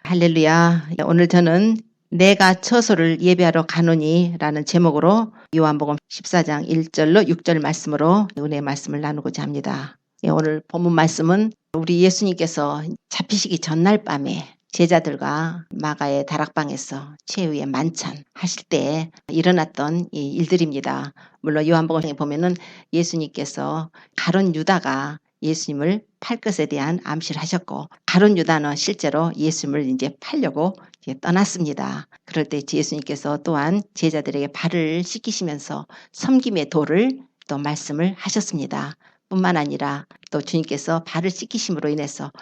할렐루야. 오늘 저는 내가 처소를 예배하러 가노니 라는 제목으로 요한복음 14장 1절로 6절 말씀으로 은혜의 말씀을 나누고자 합니다. 오늘 본문 말씀은 우리 예수님께서 잡히시기 전날 밤에 제자들과 마가의 다락방에서 최후의 만찬 하실 때 일어났던 이 일들입니다. 물론 요한복음에 보면은 예수님께서 가룟 유다가 예수님을 팔 것에 대한 암시를 하셨고, 가룟 유다는 실제로 예수님을 이제 팔려고 떠났습니다. 그럴 때 예수님께서 또한 제자들에게 발을 씻기시면서 섬김의 도를 또 말씀을 하셨습니다. 뿐만 아니라 또 주님께서 발을 씻기심으로 인해서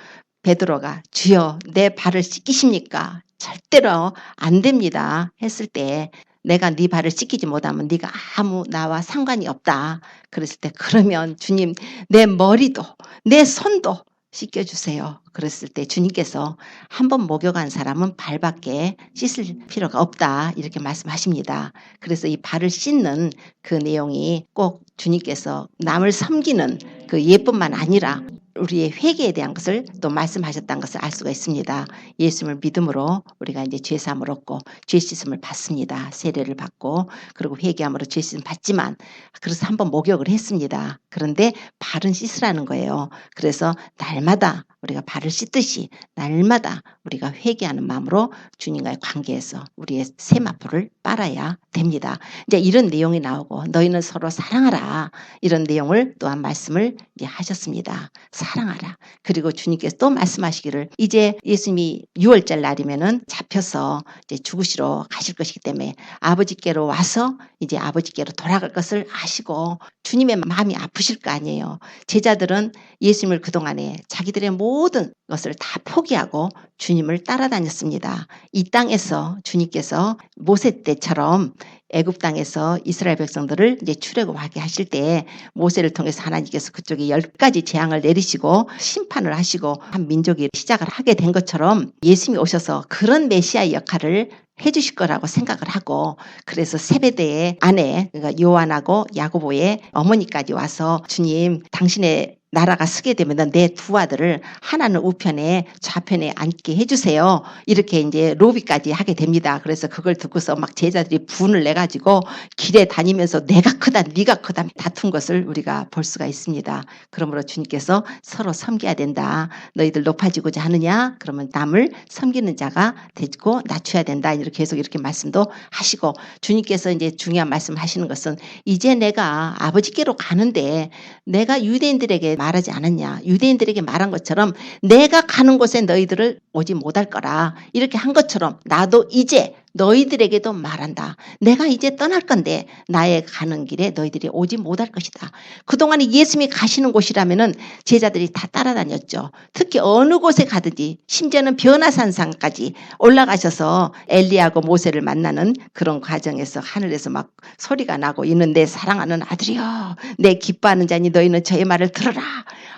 베드로가 주여 내 발을 씻기십니까? 절대로 안 됩니다 했을 때, 내가 네 발을 씻기지 못하면 네가 아무 나와 상관이 없다. 그랬을 때 그러면 주님 내 머리도 내 손도 씻겨주세요. 그랬을 때 주님께서 한번 목욕한 사람은 발밖에 씻을 필요가 없다 이렇게 말씀하십니다. 그래서 이 발을 씻는 그 내용이 꼭 주님께서 남을 섬기는 그 예뿐만 아니라 우리의 회개에 대한 것을 또 말씀하셨다는 것을 알 수가 있습니다. 예수님을 믿음으로 우리가 이제 죄사함을 얻고 죄 씻음을 받습니다. 세례를 받고 그리고 회개함으로 죄 씻음 받지만, 그래서 한번 목욕을 했습니다. 그런데 발은 씻으라는 거예요. 그래서 날마다 우리가 발을 씻듯이 날마다 우리가 회개하는 마음으로 주님과의 관계에서 우리의 세마포를 빨아야 됩니다. 이제 이런 내용이 나오고 너희는 서로 사랑하라 이런 내용을 또한 말씀을 이제 하셨습니다. 사랑하라. 그리고 주님께서 또 말씀하시기를 이제 예수님이 6월절 날이면은 잡혀서 이제 죽으시러 가실 것이기 때문에 아버지께로 와서 이제 아버지께로 돌아갈 것을 아시고 주님의 마음이 아프실 거 아니에요. 제자들은 예수님을 그동안에 자기들의 모든 것을 다 포기하고 주님을 따라다녔습니다. 이 땅에서 주님께서 모세 때처럼 애굽 땅에서 이스라엘 백성들을 이제 출애굽하게 하실 때 모세를 통해서 하나님께서 그쪽에 10가지 재앙을 내리시고 심판을 하시고 한 민족이 시작을 하게 된 것처럼 예수님이 오셔서 그런 메시아의 역할을 해주실 거라고 생각을 하고, 그래서 세베대의 아내 그러니까 요한하고 야고보의 어머니까지 와서 주님 당신의 나라가 서게 되면 내 두 아들을 하나는 우편에 좌편에 앉게 해주세요. 이렇게 이제 로비까지 하게 됩니다. 그래서 그걸 듣고서 막 제자들이 분을 내가지고 길에 다니면서 내가 크다 네가 크다 다툰 것을 우리가 볼 수가 있습니다. 그러므로 주님께서 서로 섬겨야 된다. 너희들 높아지고자 하느냐? 그러면 남을 섬기는 자가 되고 낮춰야 된다. 이렇게 계속 이렇게 말씀도 하시고, 주님께서 이제 중요한 말씀을 하시는 것은 이제 내가 아버지께로 가는데 내가 유대인들에게 말하지 않았냐. 유대인들에게 말한 것처럼 내가 가는 곳에 너희들을 오지 못할 거라 이렇게 한 것처럼 나도 이제 너희들에게도 말한다. 내가 이제 떠날 건데 나의 가는 길에 너희들이 오지 못할 것이다. 그동안에 예수님이 가시는 곳이라면은 제자들이 다 따라다녔죠. 특히 어느 곳에 가든지 심지어는 변화산상까지 올라가셔서 엘리야하고 모세를 만나는 그런 과정에서 하늘에서 막 소리가 나고 있는 내 사랑하는 아들이여 내 기뻐하는 자니 너희는 저의 말을 들어라.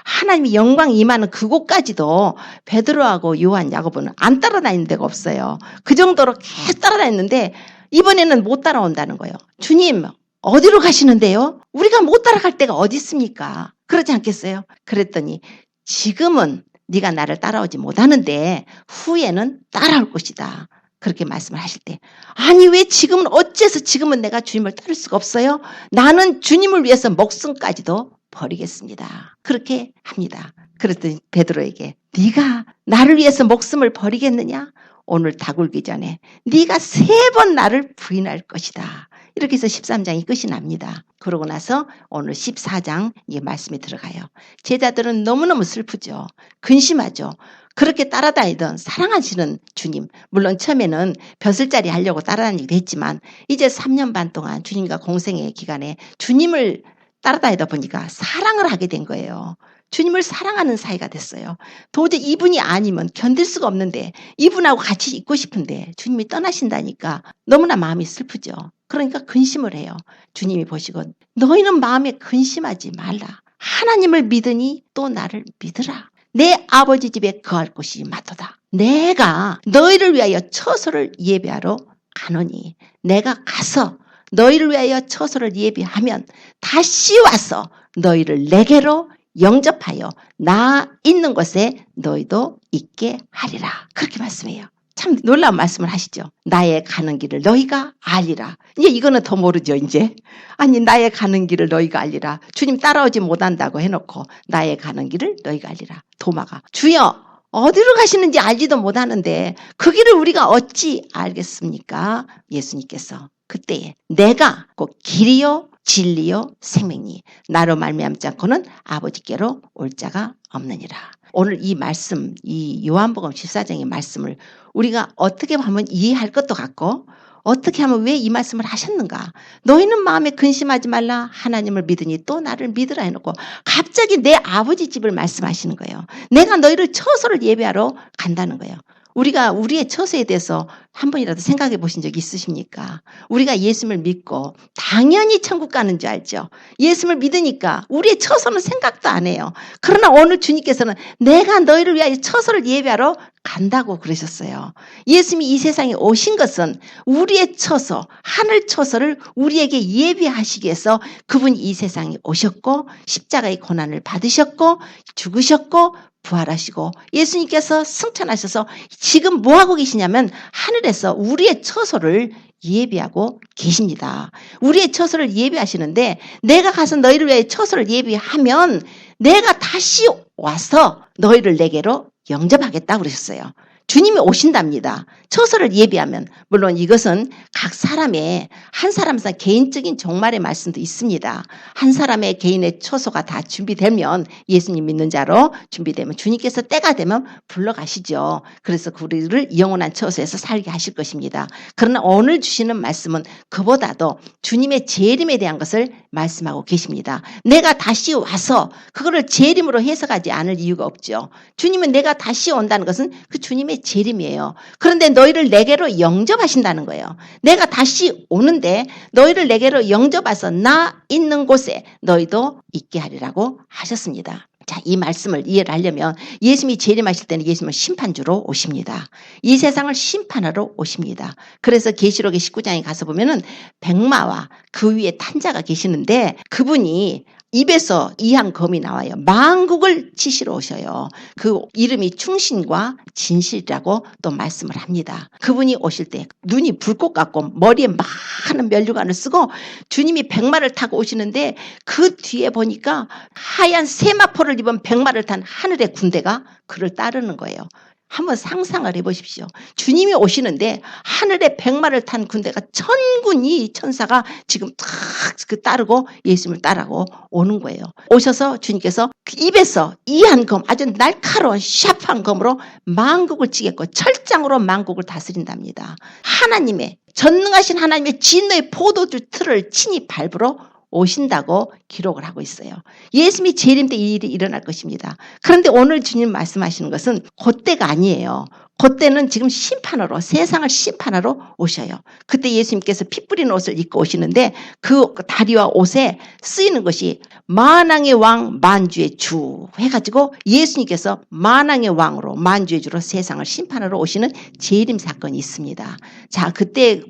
하나님의 영광이 임하는 그곳까지도 베드로하고 요한, 야고보는 안 따라다니는 데가 없어요. 그 정도로 계속 따라다녔는데 이번에는 못 따라온다는 거예요. 주님 어디로 가시는데요? 우리가 못 따라갈 데가 어디 있습니까? 그렇지 않겠어요? 그랬더니 지금은 네가 나를 따라오지 못하는데 후에는 따라올 것이다. 그렇게 말씀을 하실 때, 아니 왜 지금은 어째서 지금은 내가 주님을 따를 수가 없어요? 나는 주님을 위해서 목숨까지도 버리겠습니다. 그렇게 합니다. 그랬더니 베드로에게 네가 나를 위해서 목숨을 버리겠느냐? 오늘 다 굴기 전에 네가 3번 나를 부인할 것이다. 이렇게 해서 13장이 끝이 납니다. 그러고 나서 오늘 14장 이 말씀이 들어가요. 제자들은 너무너무 슬프죠. 근심하죠. 그렇게 따라다니던 사랑하시는 주님, 물론 처음에는 벼슬자리 하려고 따라다니기도 했지만 이제 3년 반 동안 주님과 공생의 기간에 주님을 따라다니다 보니까 사랑을 하게 된 거예요. 주님을 사랑하는 사이가 됐어요. 도저히 이분이 아니면 견딜 수가 없는데 이분하고 같이 있고 싶은데 주님이 떠나신다니까 너무나 마음이 슬프죠. 그러니까 근심을 해요. 주님이 보시고 너희는 마음에 근심하지 말라. 하나님을 믿으니 또 나를 믿으라. 내 아버지 집에 거할 곳이 마도다. 내가 너희를 위하여 처소를 예배하러 가노니 내가 가서 너희를 위하여 처소를 예비하면 다시 와서 너희를 내게로 영접하여 나 있는 곳에 너희도 있게 하리라. 그렇게 말씀해요. 참 놀라운 말씀을 하시죠. 나의 가는 길을 너희가 알리라. 이제 이거는 더 모르죠, 이제. 아니, 나의 가는 길을 너희가 알리라. 주님 따라오지 못한다고 해놓고 나의 가는 길을 너희가 알리라. 도마가 주여 어디로 가시는지 알지도 못하는데 그 길을 우리가 어찌 알겠습니까? 예수님께서 그때에 내가 곧 길이요 진리요 생명이 나로 말미암지 않고는 아버지께로 올 자가 없느니라. 오늘 이 말씀, 이 요한복음 14장의 말씀을 우리가 어떻게 하면 이해할 것도 같고 어떻게 하면 왜 이 말씀을 하셨는가? 너희는 마음에 근심하지 말라. 하나님을 믿으니 또 나를 믿으라 해놓고 갑자기 내 아버지 집을 말씀하시는 거예요. 내가 너희를 처소를 예배하러 간다는 거예요. 우리가 우리의 처소에 대해서 한 번이라도 생각해 보신 적 있으십니까? 우리가 예수님을 믿고 당연히 천국 가는 줄 알죠. 예수님을 믿으니까 우리의 처소는 생각도 안 해요. 그러나 오늘 주님께서는 내가 너희를 위하여 처소를 예배하러 간다고 그러셨어요. 예수님이 이 세상에 오신 것은 우리의 처소, 하늘 처소를 우리에게 예비하시기 위해서 그분이 이 세상에 오셨고 십자가의 고난을 받으셨고 죽으셨고 부활하시고 예수님께서 승천하셔서 지금 뭐하고 계시냐면 하늘에서 우리의 처소를 예비하고 계십니다. 우리의 처소를 예비하시는데 내가 가서 너희를 위해 처소를 예비하면 내가 다시 와서 너희를 내게로 영접하겠다고 그러셨어요. 주님이 오신답니다. 처소를 예비하면 물론 이것은 각 사람의 한 사람에서 개인적인 종말의 말씀도 있습니다. 한 사람의 개인의 처소가 다 준비되면 예수님 믿는 자로 준비되면 주님께서 때가 되면 불러가시죠. 그래서 우리를 영원한 처소에서 살게 하실 것입니다. 그러나 오늘 주시는 말씀은 그보다도 주님의 재림에 대한 것을 말씀하고 계십니다. 내가 다시 와서 그거를 재림으로 해석하지 않을 이유가 없죠. 주님은 내가 다시 온다는 것은 그 주님의 재림이에요. 그런데 너희를 내게로 영접하신다는 거예요. 내가 다시 오는데 너희를 내게로 영접해서 나 있는 곳에 너희도 있게 하리라고 하셨습니다. 자, 이 말씀을 이해를 하려면 예수님이 재림하실 때는 예수님은 심판주로 오십니다. 이 세상을 심판하러 오십니다. 그래서 계시록의 19장에 가서 보면은 백마와 그 위에 탄 자가 계시는데 그분이 입에서 이한 검이 나와요. 만국을 치시러 오셔요. 그 이름이 충신과 진실이라고 또 말씀을 합니다. 그분이 오실 때 눈이 불꽃 같고 머리에 많은 면류관을 쓰고 주님이 백마를 타고 오시는데 그 뒤에 보니까 하얀 세마포를 입은 백마를 탄 하늘의 군대가 그를 따르는 거예요. 한번 상상을 해보십시오. 주님이 오시는데 하늘에 백마를 탄 군대가 천군이 천사가 지금 탁 따르고 예수님을 따라고 오는 거예요. 오셔서 주님께서 그 입에서 이한 검, 아주 날카로운 샤프한 검으로 만국을 찌겠고 철장으로 만국을 다스린답니다. 하나님의 전능하신 하나님의 진노의 포도주 틀을 친히 밟으러 오신다고 기록을 하고 있어요. 예수님이 재림 때 이 일이 일어날 것입니다. 그런데 오늘 주님 말씀하시는 것은 그때가 아니에요. 그때는 지금 심판하러 세상을 심판하러 오셔요. 그때 예수님께서 피 뿌린 옷을 입고 오시는데 그 다리와 옷에 쓰이는 것이 만왕의 왕 만주의 주 해가지고 예수님께서 만왕의 왕으로 만주의 주로 세상을 심판하러 오시는 재림 사건이 있습니다. 자, 그때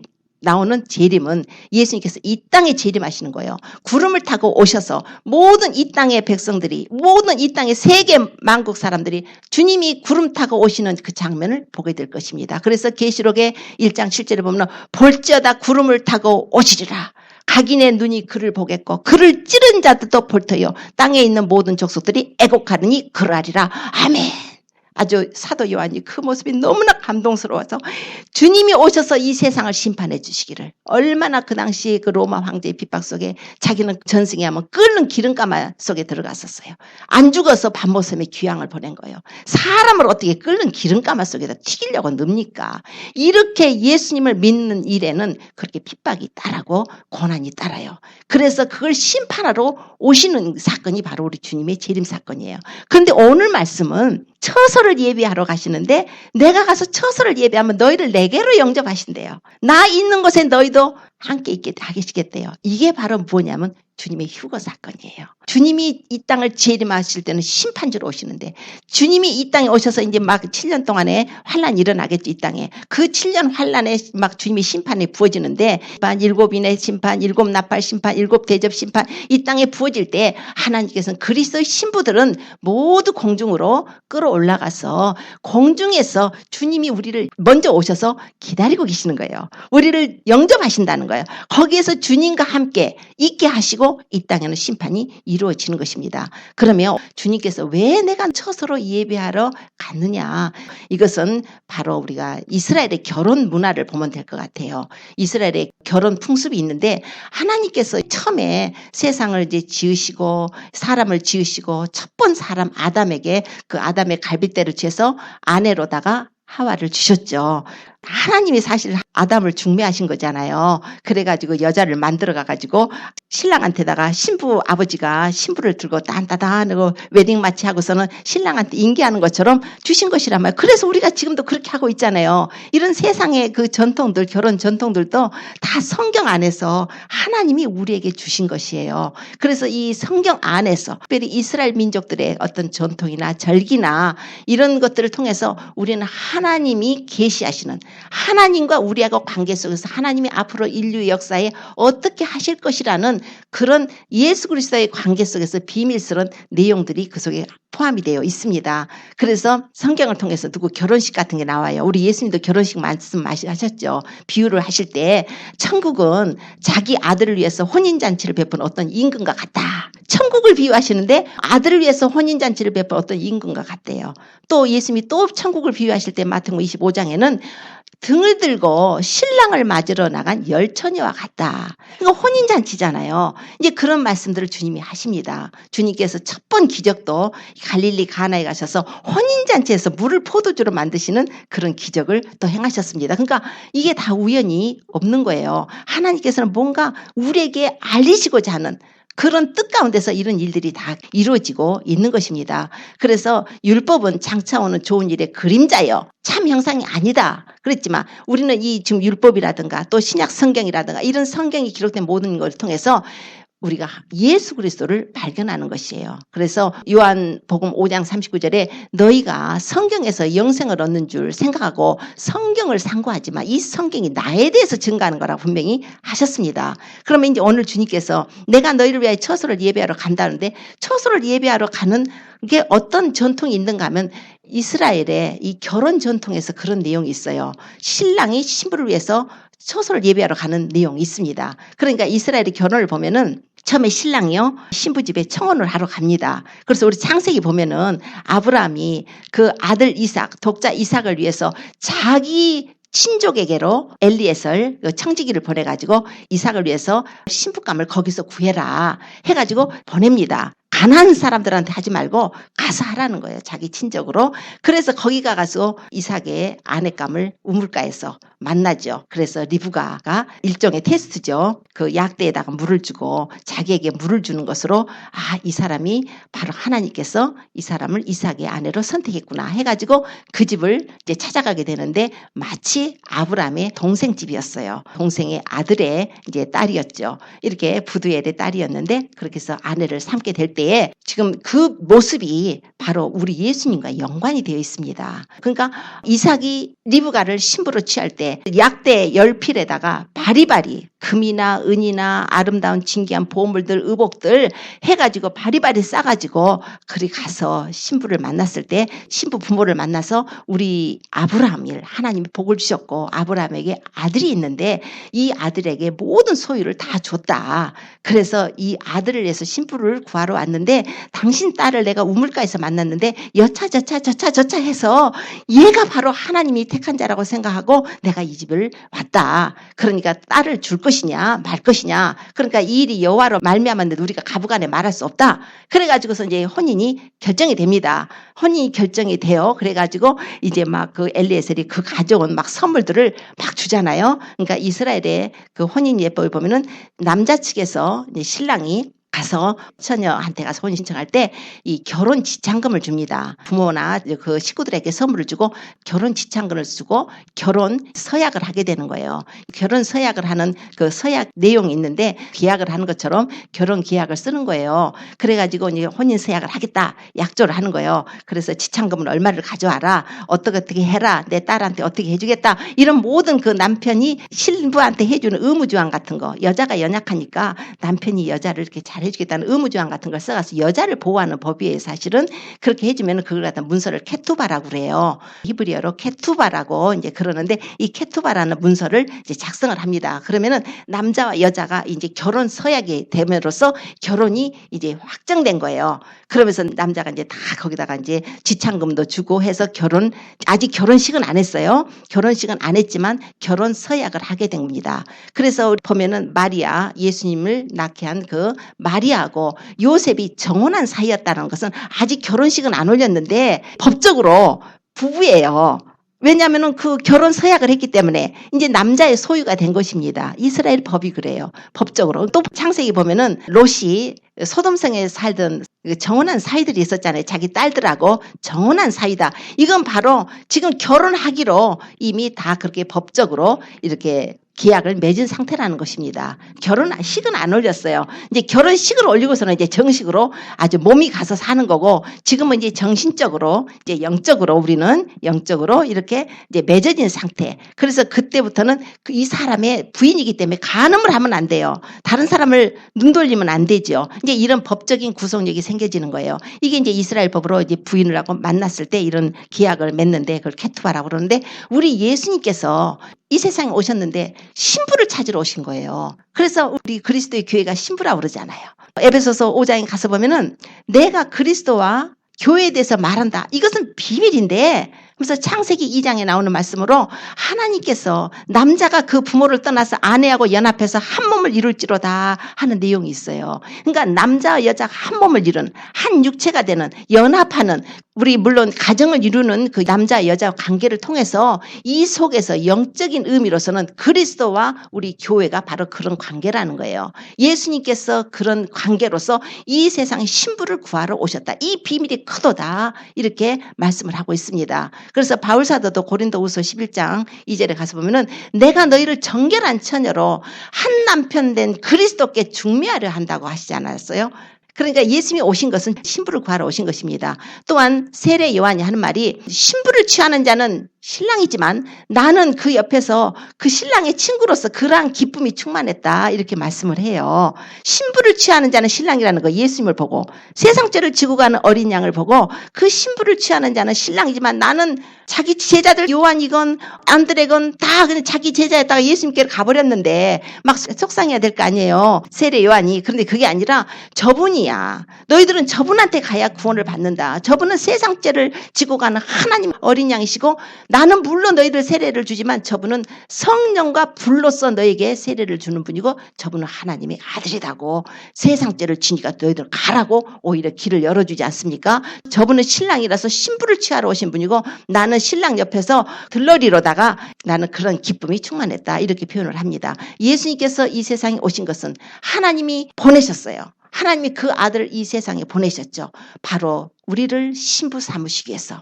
나오는 재림은 예수님께서 이 땅에 재림하시는 거예요. 구름을 타고 오셔서 모든 이 땅의 백성들이 모든 이 땅의 세계 만국 사람들이 주님이 구름 타고 오시는 그 장면을 보게 될 것입니다. 그래서 계시록의 1장 7절에 보면 볼지어다 구름을 타고 오시리라. 각인의 눈이 그를 보겠고 그를 찌른 자들도 볼 터요. 땅에 있는 모든 족속들이 애곡하느니 그러하리라. 아멘. 아주 사도 요한이 그 모습이 너무나 감동스러워서 주님이 오셔서 이 세상을 심판해 주시기를 얼마나 그 당시 그 로마 황제의 핍박 속에 자기는 전승에 하면 끓는 기름가마 속에 들어갔었어요. 안 죽어서 밤모섬에 귀향을 보낸 거예요. 사람을 어떻게 끓는 기름가마 속에다 튀기려고 넣습니까? 이렇게 예수님을 믿는 일에는 그렇게 핍박이 따르고 고난이 따라요. 그래서 그걸 심판하러 오시는 사건이 바로 우리 주님의 재림 사건이에요. 그런데 오늘 말씀은 처소를 예비하러 가시는데 내가 가서 처소를 예비하면 너희를 내게로 영접하신대요. 나 있는 곳에 너희도 함께 있게 하시겠대요. 이게 바로 뭐냐면 주님의 휴거 사건이에요. 주님이 이 땅을 재림하실 때는 심판주로 오시는데 주님이 이 땅에 오셔서 이제 막 7년 동안에 환란이 일어나겠죠. 이 땅에. 그 7년 환란에 막 주님의 심판이 부어지는데 일곱 인의 심판, 일곱 나팔 심판, 일곱 대접 심판 이 땅에 부어질 때 하나님께서는 그리스도의 신부들은 모두 공중으로 끌어올라가서 공중에서 주님이 우리를 먼저 오셔서 기다리고 계시는 거예요. 우리를 영접하신다는 거예요. 거기에서 주님과 함께 있게 하시고 이 땅에는 심판이 이루어지는 것입니다. 그러면 주님께서 왜 내가 처소로 예배하러 갔느냐? 이것은 바로 우리가 이스라엘의 결혼 문화를 보면 될 것 같아요. 이스라엘의 결혼 풍습이 있는데 하나님께서 처음에 세상을 이제 지으시고 사람을 지으시고 첫 번 사람 아담에게 그 아담의 갈빗대를 취해서 아내로다가 하와를 주셨죠. 하나님이 사실 아담을 중매하신 거잖아요. 그래가지고 여자를 만들어가가지고 신랑한테다가 신부 아버지가 신부를 들고 딴따단 하고 웨딩 마치 하고서는 신랑한테 인계하는 것처럼 주신 것이란 말이에요. 그래서 우리가 지금도 그렇게 하고 있잖아요. 이런 세상의 그 전통들, 결혼 전통들도 다 성경 안에서 하나님이 우리에게 주신 것이에요. 그래서 이 성경 안에서 특별히 이스라엘 민족들의 어떤 전통이나 절기나 이런 것들을 통해서 우리는 하나님이 계시하시는 하나님과 우리하고 관계 속에서 하나님이 앞으로 인류의 역사에 어떻게 하실 것이라는 그런 예수 그리스도의 관계 속에서 비밀스러운 내용들이 그 속에 포함이 되어 있습니다. 그래서 성경을 통해서 누구 결혼식 같은 게 나와요. 우리 예수님도 결혼식 말씀하셨죠. 비유를 하실 때 천국은 자기 아들을 위해서 혼인잔치를 베푼 어떤 임금과 같다. 천국을 비유하시는데 아들을 위해서 혼인잔치를 베푼 어떤 임금과 같대요. 또 예수님이 또 천국을 비유하실 때 마태복음 25장에는 등을 들고 신랑을 맞으러 나간 열처녀와 같다. 이거 혼인잔치잖아요. 이제 그런 말씀들을 주님이 하십니다. 주님께서 첫 번 기적도 갈릴리 가나에 가셔서 혼인잔치에서 물을 포도주로 만드시는 그런 기적을 또 행하셨습니다. 그러니까 이게 다 우연이 없는 거예요. 하나님께서는 뭔가 우리에게 알리시고자 하는 그런 뜻 가운데서 이런 일들이 다 이루어지고 있는 것입니다. 그래서 율법은 장차 오는 좋은 일의 그림자요. 참 형상이 아니다. 그랬지만 우리는 이 지금 율법이라든가 또 신약 성경이라든가 이런 성경이 기록된 모든 것을 통해서 우리가 예수 그리스도를 발견하는 것이에요. 그래서 요한복음 5장 39절에 너희가 성경에서 영생을 얻는 줄 생각하고 성경을 상고하지만 이 성경이 나에 대해서 증거하는 거라고 분명히 하셨습니다. 그러면 이제 오늘 주님께서 내가 너희를 위하여 처소를 예배하러 간다는데 처소를 예배하러 가는 게 어떤 전통이 있는가 하면 이스라엘의 이 결혼 전통에서 그런 내용이 있어요. 신랑이 신부를 위해서 처소를 예배하러 가는 내용이 있습니다. 그러니까 이스라엘의 결혼을 보면은 처음에 신랑이요 신부 집에 청혼을 하러 갑니다. 그래서 우리 창세기 보면은 아브라함이 그 아들 이삭 독자 이삭을 위해서 자기 친족에게로 엘리에셀 청지기를 보내가지고 이삭을 위해서 신부감을 거기서 구해라 해가지고 보냅니다. 가난한 사람들한테 하지 말고 가서 하라는 거예요. 자기 친족으로. 그래서 거기 가서 이삭의 아내감을 우물가에서 만나죠. 그래서 리브가가 일종의 테스트죠. 그 약대에다가 물을 주고 자기에게 물을 주는 것으로 이 사람이 바로 하나님께서 이 사람을 이삭의 아내로 선택했구나 해가지고 그 집을 이제 찾아가게 되는데 마치 아브라함의 동생 집이었어요. 동생의 아들의 이제 딸이었죠. 이렇게 부두엘의 딸이었는데 그렇게 해서 아내를 삼게 될 때에 지금 그 모습이 바로 우리 예수님과 연관이 되어 있습니다. 그러니까 이삭이 리브가를 신부로 취할 때 약대 열필에다가 바리바리 금이나 은이나 아름다운 진귀한 보물들 의복들 해가지고 바리바리 싸가지고 그리 가서 신부를 만났을 때 신부 부모를 만나서 우리 아브라함을 하나님이 복을 주셨고 아브라함에게 아들이 있는데 이 아들에게 모든 소유를 다 줬다. 그래서 이 아들을 위해서 신부를 구하러 왔는데 당신 딸을 내가 우물가에서 만났는데 여차저차 해서 얘가 바로 하나님이 택한 자라고 생각하고 내가 이 집을 왔다. 그러니까 딸을 줄 것이냐 말 것이냐. 그러니까 이 일이 여호와로 말미암았는데 우리가 가부간에 말할 수 없다. 그래가지고서 이제 혼인이 결정이 됩니다. 혼인이 결정이 돼요. 그래가지고 이제 막 그 엘리에셀이 그 가져온 막 선물들을 막 주잖아요. 그러니까 이스라엘의 그 혼인 예법을 보면은 남자 측에서 이제 신랑이 가서 처녀한테 가서 혼인 신청할 때 이 결혼 지참금을 줍니다. 부모나 그 식구들에게 선물을 주고 결혼 지참금을 주고 결혼 서약을 하게 되는 거예요. 결혼 서약을 하는 그 서약 내용이 있는데 계약을 하는 것처럼 결혼 계약을 쓰는 거예요. 그래가지고 이제 혼인 서약을 하겠다 약조를 하는 거예요. 그래서 지참금은 얼마를 가져와라, 어떻게 해라, 내 딸한테 어떻게 해주겠다, 이런 모든 그 남편이 신부한테 해주는 의무조항 같은 거, 여자가 연약하니까 남편이 여자를 이렇게 잘 해주겠다는 의무조항 같은 걸 써가서 여자를 보호하는 법이에요. 사실은 그렇게 해주면 그걸 갖다 문서를 케투바라고 그래요. 히브리어로 케투바라고 이제 그러는데 이 케투바라는 문서를 이제 작성을 합니다. 그러면은 남자와 여자가 이제 결혼 서약이 됨으로써 결혼이 이제 확정된 거예요. 그러면서 남자가 이제 다 거기다가 이제 지참금도 주고 해서 아직 결혼식은 안 했어요. 결혼식은 안 했지만 결혼 서약을 하게 됩니다. 그래서 보면은 마리아, 예수님을 낳게 한 그 마리아하고 요셉이 정혼한 사이였다는 것은 아직 결혼식은 안 올렸는데 법적으로 부부예요. 왜냐하면 그 결혼 서약을 했기 때문에 이제 남자의 소유가 된 것입니다. 이스라엘 법이 그래요. 법적으로. 또 창세기 보면은 롯이 소돔성에 살던 정혼한 사이들이 있었잖아요. 자기 딸들하고 정혼한 사이다. 이건 바로 지금 결혼하기로 이미 다 그렇게 법적으로 이렇게 계약을 맺은 상태라는 것입니다. 결혼식은 안 올렸어요. 이제 결혼식을 올리고서는 이제 정식으로 아주 몸이 가서 사는 거고, 지금은 이제 정신적으로, 이제 영적으로 우리는 영적으로 이렇게 이제 맺어진 상태. 그래서 그때부터는 이 사람의 부인이기 때문에 간음을 하면 안 돼요. 다른 사람을 눈 돌리면 안 되죠. 이제 이런 법적인 구속력이 생겨지는 거예요. 이게 이제 이스라엘 법으로 이제 부인을 하고 만났을 때 이런 계약을 맺는데 그걸 케투바라고 그러는데, 우리 예수님께서 이 세상에 오셨는데 신부를 찾으러 오신 거예요. 그래서 우리 그리스도의 교회가 신부라고 그러잖아요. 에베소서 5장에 가서 보면은 내가 그리스도와 교회에 대해서 말한다. 이것은 비밀인데, 그래서 창세기 2장에 나오는 말씀으로 하나님께서 남자가 그 부모를 떠나서 아내하고 연합해서 한 몸을 이룰지로다 하는 내용이 있어요. 그러니까 남자와 여자가 한 몸을 이룬, 한 육체가 되는, 연합하는, 우리 물론 가정을 이루는 그 남자 여자 관계를 통해서 이 속에서 영적인 의미로서는 그리스도와 우리 교회가 바로 그런 관계라는 거예요. 예수님께서 그런 관계로서 이 세상에 신부를 구하러 오셨다. 이 비밀이 크도다. 이렇게 말씀을 하고 있습니다. 그래서 바울 사도도 고린도후서 11장 2절에 가서 보면은 내가 너희를 정결한 처녀로 한 남편 된 그리스도께 중매하려 한다고 하시지 않았어요? 그러니까 예수님이 오신 것은 신부를 구하러 오신 것입니다. 또한 세례 요한이 하는 말이 신부를 취하는 자는 신랑이지만 나는 그 옆에서 그 신랑의 친구로서 그러한 기쁨이 충만했다. 이렇게 말씀을 해요. 신부를 취하는 자는 신랑이라는 거 예수님을 보고, 세상죄를 지고 가는 어린 양을 보고 그 신부를 취하는 자는 신랑이지만 나는 자기 제자들 요한이건 안드레건 다 그냥 자기 제자였다가 예수님께로 가버렸는데 막 속상해야 될 거 아니에요. 세례 요한이. 그런데 그게 아니라 저분이야. 너희들은 저분한테 가야 구원을 받는다. 저분은 세상죄를 지고 가는 하나님 어린 양이시고 나는 물론 너희들 세례를 주지만 저분은 성령과 불로써 너에게 세례를 주는 분이고 저분은 하나님의 아들이라고, 세상죄를 지니까 너희들 가라고 오히려 길을 열어주지 않습니까? 저분은 신랑이라서 신부를 취하러 오신 분이고 나는 신랑 옆에서 들러리로다가 나는 그런 기쁨이 충만했다. 이렇게 표현을 합니다. 예수님께서 이 세상에 오신 것은 하나님이 보내셨어요. 하나님이 그 아들을 이 세상에 보내셨죠. 바로 우리를 신부 삼으시기 위해서.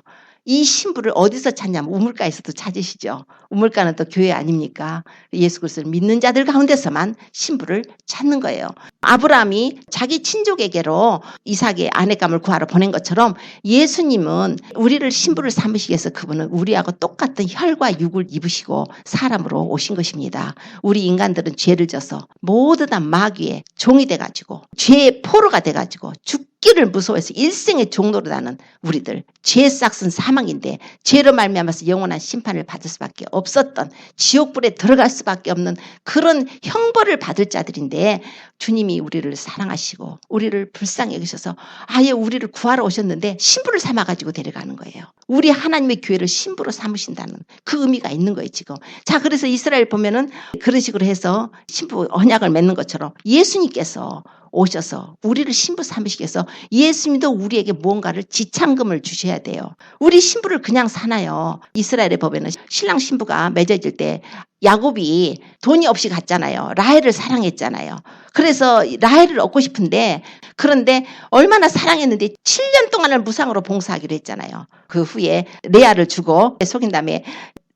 이 신부를 어디서 찾냐면 우물가에서도 찾으시죠. 우물가는 또 교회 아닙니까? 예수 그리스도를 믿는 자들 가운데서만 신부를 찾는 거예요. 아브라함이 자기 친족에게로 이삭의 아내감을 구하러 보낸 것처럼 예수님은 우리를 신부를 삼으시기 위해서 그분은 우리하고 똑같은 혈과 육을 입으시고 사람으로 오신 것입니다. 우리 인간들은 죄를 져서 모두 다 마귀의 종이 돼가지고 죄의 포로가 돼가지고 죽기를 무서워해서 일생의 종로로 나는 우리들, 죄의 싹은 사망인데 죄로 말미암아서 영원한 심판을 받을 수밖에 없었던, 지옥불에 들어갈 수밖에 없는 그런 형벌을 받을 자들인데 주님이 우리를 사랑하시고 우리를 불쌍히 여기셔서 아예 우리를 구하러 오셨는데 신부를 삼아가지고 데려가는 거예요. 우리 하나님의 교회를 신부로 삼으신다는 그 의미가 있는 거예요 지금. 자, 그래서 이스라엘 보면은 그런 식으로 해서 신부 언약을 맺는 것처럼 예수님께서 오셔서 우리를 신부 삼으시기 위해서 예수님도 우리에게 무언가를 지참금을 주셔야 돼요. 우리 신부를 그냥 사나요? 이스라엘의 법에는 신랑 신부가 맺어질 때 야곱이 돈이 없이 갔잖아요. 라헬을 사랑했잖아요. 그래서 라헬을 얻고 싶은데, 그런데 얼마나 사랑했는데 7년 동안을 무상으로 봉사하기로 했잖아요. 그 후에 레아를 주고 속인 다음에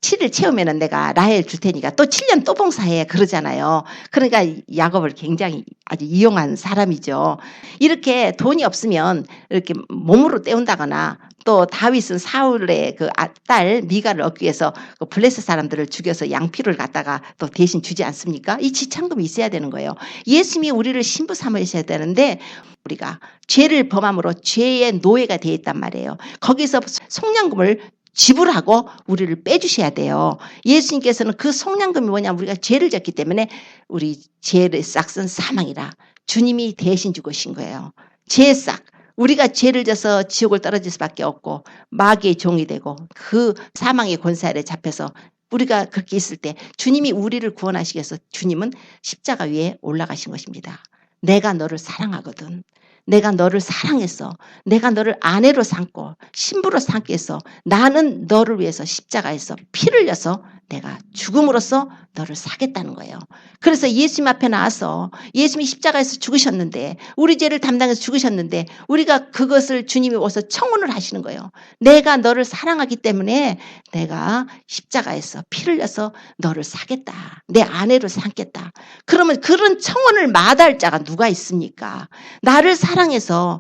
7일 채우면은 내가 라헬 줄 테니까 또 7년 또 봉사해 그러잖아요. 그러니까 야곱을 굉장히 아주 이용한 사람이죠. 이렇게 돈이 없으면 이렇게 몸으로 때운다거나, 또 다윗은 사울의 그 딸 미가를 얻기 위해서 그 블레셋 사람들을 죽여서 양피를 갖다가 또 대신 주지 않습니까? 이 지참금이 있어야 되는 거예요. 예수님이 우리를 신부 삼으셔야 되는데 우리가 죄를 범함으로 죄의 노예가 되어 있단 말이에요. 거기서 속량금을 지불하고 우리를 빼주셔야 돼요. 예수님께서는 그 속량금이 뭐냐면 우리가 죄를 졌기 때문에 우리 죄의 싹은 사망이라 주님이 대신 죽으신 거예요. 죄의 싹. 우리가 죄를 져서 지옥을 떨어질 수밖에 없고 마귀의 종이 되고 그 사망의 권세 아래 잡혀서 우리가 그렇게 있을 때 주님이 우리를 구원하시기 위해서 주님은 십자가 위에 올라가신 것입니다. 내가 너를 사랑하거든. 내가 너를 사랑해서 내가 너를 아내로 삼고 신부로 삼기 위해서 나는 너를 위해서 십자가에서 피를 흘려서 내가 죽음으로써 너를 사겠다는 거예요. 그래서 예수님 앞에 나와서 예수님이 십자가에서 죽으셨는데 우리 죄를 담당해서 죽으셨는데 우리가 그것을 주님이 와서 청혼을 하시는 거예요. 내가 너를 사랑하기 때문에 내가 십자가에서 피를 흘려서 너를 사겠다. 내 아내로 삼겠다. 그러면 그런 청혼을 마다할 자가 누가 있습니까? 나를 사랑해서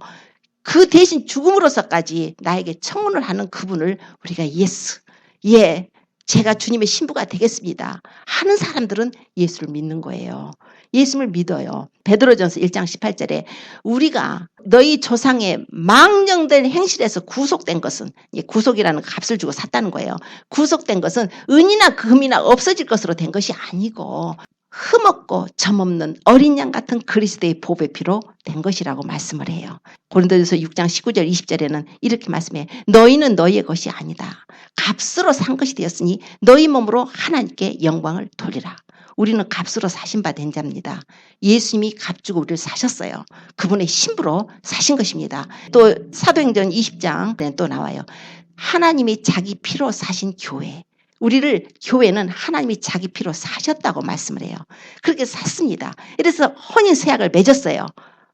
그 대신 죽음으로서까지 나에게 청혼을 하는 그분을 우리가 예수, 예, 제가 주님의 신부가 되겠습니다 하는 사람들은 예수를 믿는 거예요. 예수를 믿어요. 베드로전서 1장 18절에 우리가 너희 조상의 망령된 행실에서 구속된 것은, 구속이라는 값을 주고 샀다는 거예요. 구속된 것은 은이나 금이나 없어질 것으로 된 것이 아니고 흠없고 점없는 어린 양 같은 그리스도의 보배 피로 된 것이라고 말씀을 해요. 고린도전서 6장 19절 20절에는 이렇게 말씀해 너희는 너희의 것이 아니다. 값으로 산 것이 되었으니 너희 몸으로 하나님께 영광을 돌리라. 우리는 값으로 사신 바 된 자입니다. 예수님이 값 주고 우리를 사셨어요. 그분의 신부로 사신 것입니다. 또 사도행전 20장에 또 나와요. 하나님이 자기 피로 사신 교회. 우리를 교회는 하나님이 자기 피로 사셨다고 말씀을 해요. 그렇게 샀습니다. 그래서 혼인 세약을 맺었어요.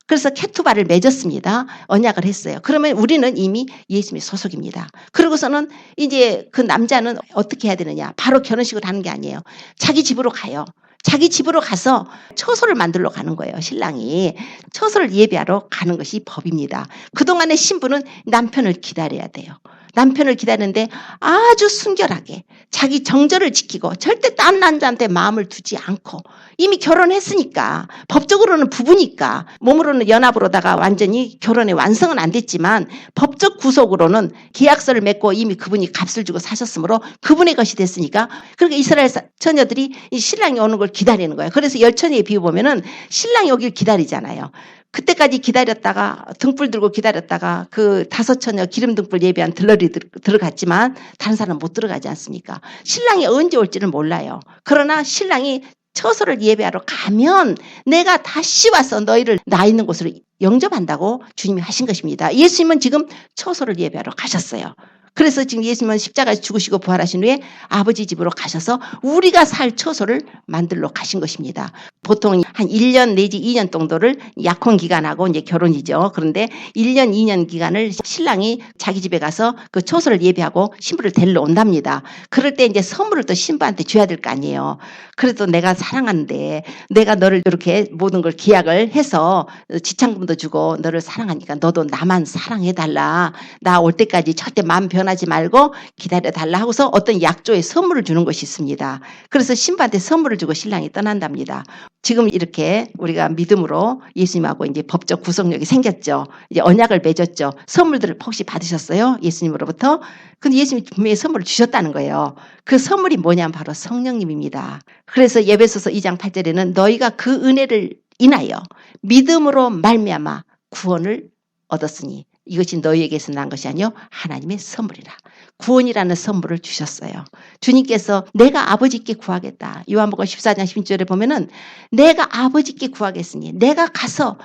그래서 케투바를 맺었습니다. 언약을 했어요. 그러면 우리는 이미 예수님의 소속입니다. 그러고서는 이제 그 남자는 어떻게 해야 되느냐. 바로 결혼식을 하는 게 아니에요. 자기 집으로 가요. 자기 집으로 가서 처소를 만들러 가는 거예요. 신랑이. 처소를 예배하러 가는 것이 법입니다. 그동안의 신부는 남편을 기다려야 돼요. 남편을 기다리는데 아주 순결하게 자기 정절을 지키고 절대 딴 남자한테 마음을 두지 않고 이미 결혼했으니까 법적으로는 부부니까 몸으로는 연합으로다가 완전히 결혼의 완성은 안 됐지만 법적 구속으로는 계약서를 맺고 이미 그분이 값을 주고 사셨으므로 그분의 것이 됐으니까 그러니까 이스라엘 처녀들이 이 신랑이 오는 걸 기다리는 거예요. 그래서 열처녀의 비유 보면은 신랑이 오길 기다리잖아요. 그때까지 기다렸다가 등불 들고 기다렸다가 그 5처녀 기름 등불 예배한 들러리 들어갔지만 다른 사람은 못 들어가지 않습니까? 신랑이 언제 올지를 몰라요. 그러나 신랑이 처소를 예배하러 가면 내가 다시 와서 너희를 나 있는 곳으로 영접한다고 주님이 하신 것입니다. 예수님은 지금 처소를 예배하러 가셨어요. 그래서 지금 예수님은 십자가에서 죽으시고 부활하신 후에 아버지 집으로 가셔서 우리가 살 처소를 만들러 가신 것입니다. 보통 한 1년 내지 2년 정도를 약혼 기간하고 이제 결혼이죠. 그런데 1년, 2년 기간을 신랑이 자기 집에 가서 그 처소를 예배하고 신부를 데리러 온답니다. 그럴 때 이제 선물을 또 신부한테 줘야 될 거 아니에요. 그래도 내가 사랑하는데 내가 너를 이렇게 모든 걸 계약을 해서 지참금도 주고 너를 사랑하니까 너도 나만 사랑해달라. 나 올 때까지 절대 마음 변하지 말고 기다려달라 하고서 어떤 약조의 선물을 주는 것이 있습니다. 그래서 신부한테 선물을 주고 신랑이 떠난답니다. 지금 이렇게 우리가 믿음으로 예수님하고 이제 법적 구속력이 생겼죠. 이제 언약을 맺었죠. 선물들을 혹시 받으셨어요? 예수님으로부터? 근데 예수님이 분명히 선물을 주셨다는 거예요. 그 선물이 뭐냐면 바로 성령님입니다. 그래서 에베소서 2장 8절에는 너희가 그 은혜를 인하여 믿음으로 말미암아 구원을 얻었으니 이것이 너희에게서 난 것이 아니요 하나님의 선물이라. 구원이라는 선물을 주셨어요. 주님께서 내가 아버지께 구하겠다. 요한복음 14장 16절에 보면은 내가 아버지께 구하겠으니 내가 가서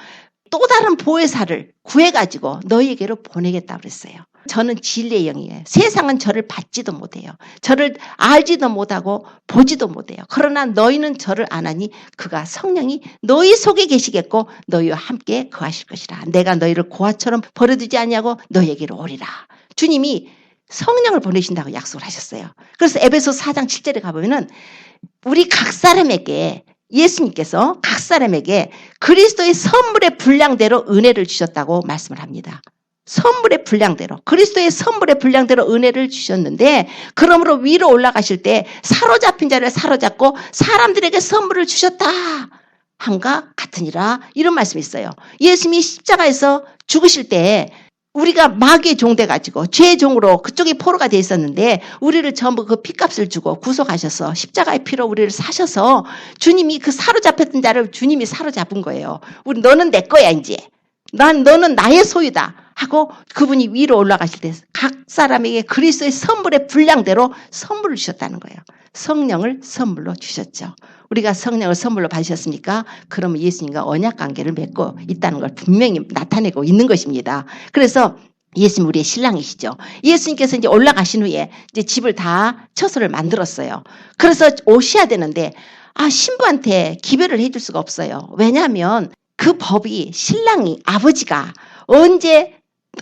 또 다른 보혜사를 구해가지고 너희에게로 보내겠다 그랬어요. 저는 진리의 영이에요. 세상은 저를 받지도 못해요. 저를 알지도 못하고 보지도 못해요. 그러나 너희는 저를 아나니 그가 성령이 너희 속에 계시겠고 너희와 함께 거하실 것이라. 내가 너희를 고아처럼 버려두지 아니하고 너희에게로 오리라. 주님이 성령을 보내신다고 약속을 하셨어요. 그래서 에베소 4장 7절에 가보면은 우리 각 사람에게 예수님께서 각 사람에게 그리스도의 선물의 분량대로 은혜를 주셨다고 말씀을 합니다. 선물의 분량대로, 그리스도의 선물의 분량대로 은혜를 주셨는데, 그러므로 위로 올라가실 때 사로잡힌 자를 사로잡고 사람들에게 선물을 주셨다 한가 같으니라, 이런 말씀이 있어요. 예수님이 십자가에서 죽으실 때 우리가 마귀의 종 돼가지고 죄의 종으로 그쪽이 포로가 돼 있었는데 우리를 전부 그 피값을 주고 구속하셔서 십자가의 피로 우리를 사셔서 주님이 그 사로잡혔던 자를 주님이 사로잡은 거예요. 우리 너는 내 거야 이제. 너는 나의 소유다 하고 그분이 위로 올라가실 때 각 사람에게 그리스도의 선물의 분량대로 선물을 주셨다는 거예요. 성령을 선물로 주셨죠. 우리가 성령을 선물로 받으셨습니까? 그러면 예수님과 언약 관계를 맺고 있다는 걸 분명히 나타내고 있는 것입니다. 그래서 예수님 우리의 신랑이시죠. 예수님께서 이제 올라가신 후에 이제 집을 다 처소를 만들었어요. 그래서 오셔야 되는데 신부한테 기별을 해줄 수가 없어요. 왜냐하면 그 법이 신랑이 아버지가 언제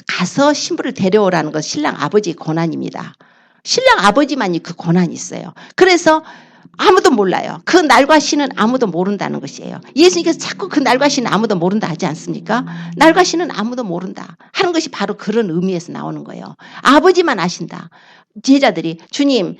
가서 신부를 데려오라는 것 신랑 아버지의 권한입니다. 신랑 아버지만이 그 권한이 있어요. 그래서 아무도 몰라요. 그 날과 시는 아무도 모른다는 것이에요. 예수님께서 자꾸 그 날과 시는 아무도 모른다 하지 않습니까? 날과 시는 아무도 모른다 하는 것이 바로 그런 의미에서 나오는 거예요. 아버지만 아신다. 제자들이 주님이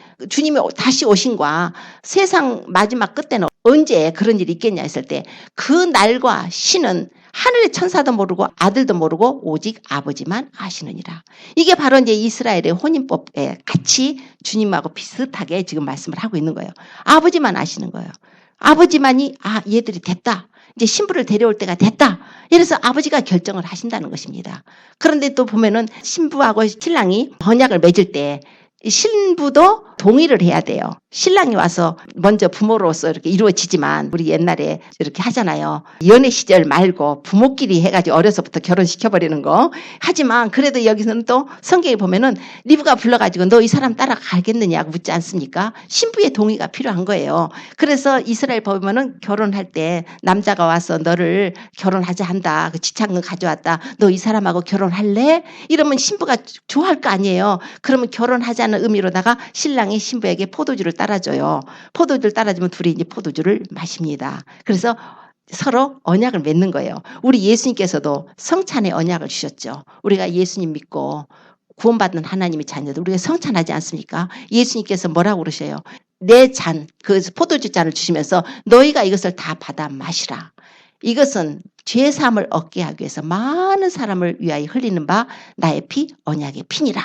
다시 오신과 세상 마지막 끝에는 언제 그런 일이 있겠냐 했을 때 그 날과 시는 하늘의 천사도 모르고 아들도 모르고 오직 아버지만 아시느니라. 이게 바로 이제 이스라엘의 혼인법에 같이 주님하고 비슷하게 지금 말씀을 하고 있는 거예요. 아버지만 아시는 거예요. 아버지만이 얘들이 됐다. 이제 신부를 데려올 때가 됐다. 이래서 아버지가 결정을 하신다는 것입니다. 그런데 또 보면은 신부하고 신랑이 언약을 맺을 때 신부도 동의를 해야 돼요. 신랑이 와서 먼저 부모로서 이렇게 이루어지지만 우리 옛날에 이렇게 하잖아요. 연애 시절 말고 부모끼리 해가지고 어려서부터 결혼시켜버리는 거. 하지만 그래도 여기서는 또 성경에 보면은 리브가 불러가지고 너 이 사람 따라가겠느냐고 묻지 않습니까? 신부의 동의가 필요한 거예요. 그래서 이스라엘 보면은 결혼할 때 남자가 와서 너를 결혼하자 한다. 그 지창금 가져왔다. 너 이 사람하고 결혼할래? 이러면 신부가 좋아할 거 아니에요. 그러면 결혼하자는 의미로다가 신랑이 신부에게 포도주를 따라줘요. 포도주를 따라주면 둘이 이제 포도주를 마십니다. 그래서 서로 언약을 맺는 거예요. 우리 예수님께서도 성찬의 언약을 주셨죠. 우리가 예수님 믿고 구원받는 하나님의 자녀들 우리가 성찬하지 않습니까? 예수님께서 뭐라고 그러셔요? 내 잔, 그 포도주 잔을 주시면서 너희가 이것을 다 받아 마시라. 이것은 죄사함을 얻게 하기 위해서 많은 사람을 위하여 흘리는 바 나의 피 언약의 피니라.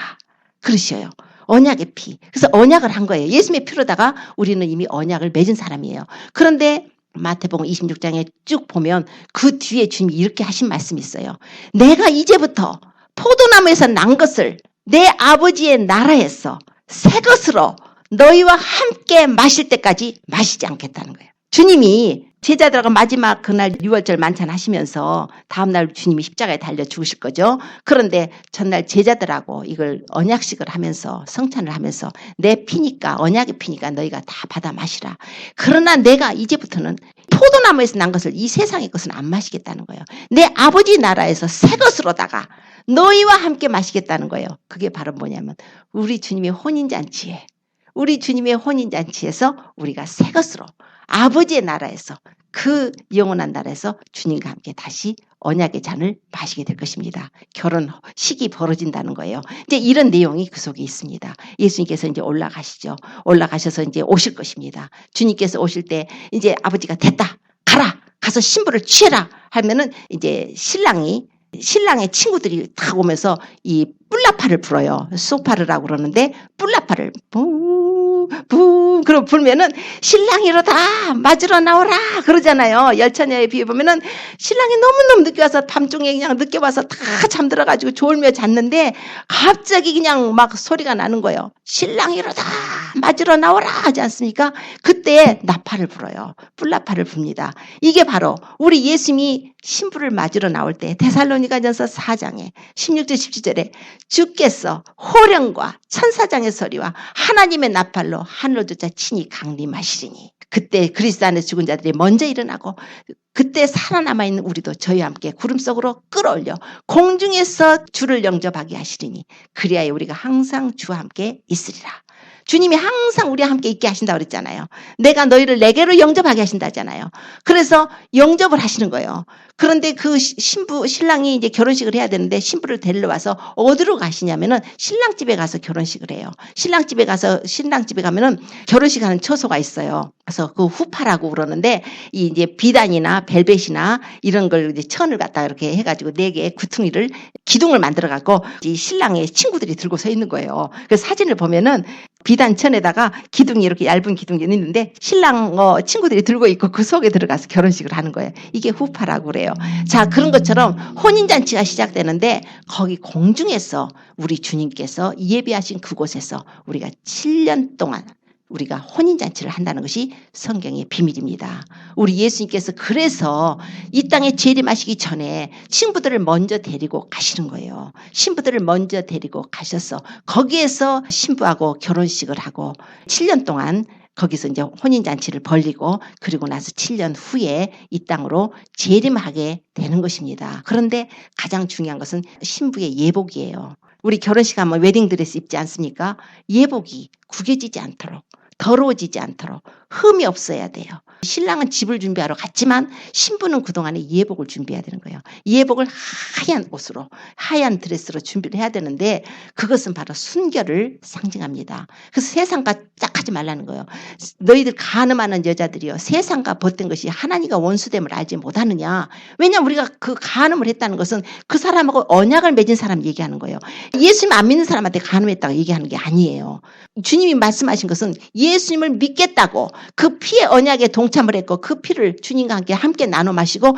그러셔요. 언약의 피. 그래서 언약을 한 거예요. 예수님의 피로다가 우리는 이미 언약을 맺은 사람이에요. 그런데 마태복음 26장에 쭉 보면 그 뒤에 주님이 이렇게 하신 말씀이 있어요. 내가 이제부터 포도나무에서 난 것을 내 아버지의 나라에서 새 것으로 너희와 함께 마실 때까지 마시지 않겠다는 거예요. 주님이 제자들하고 마지막 그날 6월절 만찬 하시면서 다음날 주님이 십자가에 달려 죽으실 거죠. 그런데 전날 제자들하고 이걸 언약식을 하면서 성찬을 하면서 내 피니까 언약의 피니까 너희가 다 받아 마시라. 그러나 내가 이제부터는 포도나무에서 난 것을 이 세상의 것은 안 마시겠다는 거예요. 내 아버지 나라에서 새 것으로다가 너희와 함께 마시겠다는 거예요. 그게 바로 뭐냐면 우리 주님의 혼인잔치에 우리 주님의 혼인잔치에서 우리가 새 것으로 아버지의 나라에서 그 영원한 나라에서 주님과 함께 다시 언약의 잔을 마시게 될 것입니다. 결혼식이 벌어진다는 거예요. 이제 이런 내용이 그 속에 있습니다. 예수님께서 이제 올라가시죠. 올라가셔서 이제 오실 것입니다. 주님께서 오실 때 이제 아버지가 됐다. 가라. 가서 신부를 취해라. 하면은 이제 신랑의 친구들이 다 오면서 이 뿔라파를 불어요. 소파르라고 그러는데 뿔라파를 뿡 부 그럼 불면은 신랑이로다 맞으러 나오라 그러잖아요. 열처녀에 비해 보면은 신랑이 너무너무 늦게 와서 밤중에 그냥 늦게 와서 다 잠들어가지고 졸며 잤는데 갑자기 그냥 막 소리가 나는 거예요. 신랑이로다 맞으러 나오라 하지 않습니까? 그때 나팔을 불어요. 뿔나팔을 붑니다. 이게 바로 우리 예수님이 신부를 맞으러 나올 때 데살로니가전서 4장에 16절 17절에 주께서 호령과 천사장의 소리와 하나님의 나팔로 하늘조차 친히 강림하시리니 그때 그리스도 안에서 죽은 자들이 먼저 일어나고 그때 살아남아있는 우리도 저희와 함께 구름 속으로 끌어올려 공중에서 주를 영접하게 하시리니 그리하여 우리가 항상 주와 함께 있으리라. 주님이 항상 우리와 함께 있게 하신다고 그랬잖아요. 내가 너희를 내게로 영접하게 하신다잖아요. 그래서 영접을 하시는 거예요. 그런데 그 신랑이 이제 결혼식을 해야 되는데 신부를 데리러 와서 어디로 가시냐면은 신랑 집에 가서 결혼식을 해요. 신랑 집에 가면은 결혼식 하는 처소가 있어요. 그래서 그 후파라고 그러는데 이제 비단이나 벨벳이나 이런 걸 이제 천을 갖다가 이렇게 해가지고 4개의 구퉁이를 기둥을 만들어 갖고 이 신랑의 친구들이 들고 서 있는 거예요. 그 사진을 보면은 비단천에다가 기둥이 이렇게 얇은 기둥이 있는데 신랑 친구들이 들고 있고 그 속에 들어가서 결혼식을 하는 거예요. 이게 후파라고 그래요. 자, 그런 것처럼 혼인잔치가 시작되는데 거기 공중에서 우리 주님께서 예비하신 그곳에서 우리가 7년 동안 우리가 혼인잔치를 한다는 것이 성경의 비밀입니다. 우리 예수님께서 그래서 이 땅에 재림하시기 전에 신부들을 먼저 데리고 가시는 거예요. 신부들을 먼저 데리고 가셔서 거기에서 신부하고 결혼식을 하고 7년 동안 거기서 이제 혼인잔치를 벌리고 그리고 나서 7년 후에 이 땅으로 재림하게 되는 것입니다. 그런데 가장 중요한 것은 신부의 예복이에요. 우리 결혼식 하면 웨딩드레스 입지 않습니까? 예복이 구겨지지 않도록 더러워지지 않도록 흠이 없어야 돼요. 신랑은 집을 준비하러 갔지만 신부는 그동안에 예복을 준비해야 되는 거예요. 예복을 하얀 옷으로 하얀 드레스로 준비를 해야 되는데 그것은 바로 순결을 상징합니다. 그래서 세상과 짝하지 말라는 거예요. 너희들 간음하는 여자들이요 세상과 벗된 것이 하나님과 원수됨을 알지 못하느냐. 왜냐하면 우리가 그 간음을 했다는 것은 그 사람하고 언약을 맺은 사람 얘기하는 거예요. 예수님 안 믿는 사람한테 간음했다고 얘기하는 게 아니에요. 주님이 말씀하신 것은 예수님을 믿겠다고 그 피의 언약에 동참을 했고 그 피를 주님과 함께 나눠 마시고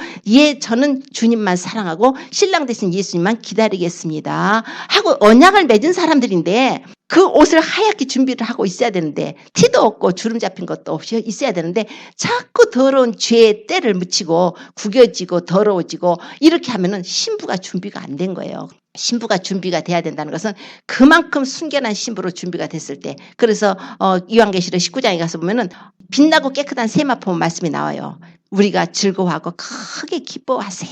저는 주님만 사랑하고 신랑 대신 예수님만 기다리겠습니다 하고 언약을 맺은 사람들인데 그 옷을 하얗게 준비를 하고 있어야 되는데 티도 없고 주름 잡힌 것도 없이 있어야 되는데 자꾸 더러운 죄의 때를 묻히고 구겨지고 더러워지고 이렇게 하면은 신부가 준비가 안 된 거예요. 신부가 준비가 돼야 된다는 것은 그만큼 순결한 신부로 준비가 됐을 때 그래서 요한계시록 19장에 가서 보면은 빛나고 깨끗한 세마포 말씀이 나와요. 우리가 즐거워하고 크게 기뻐하세.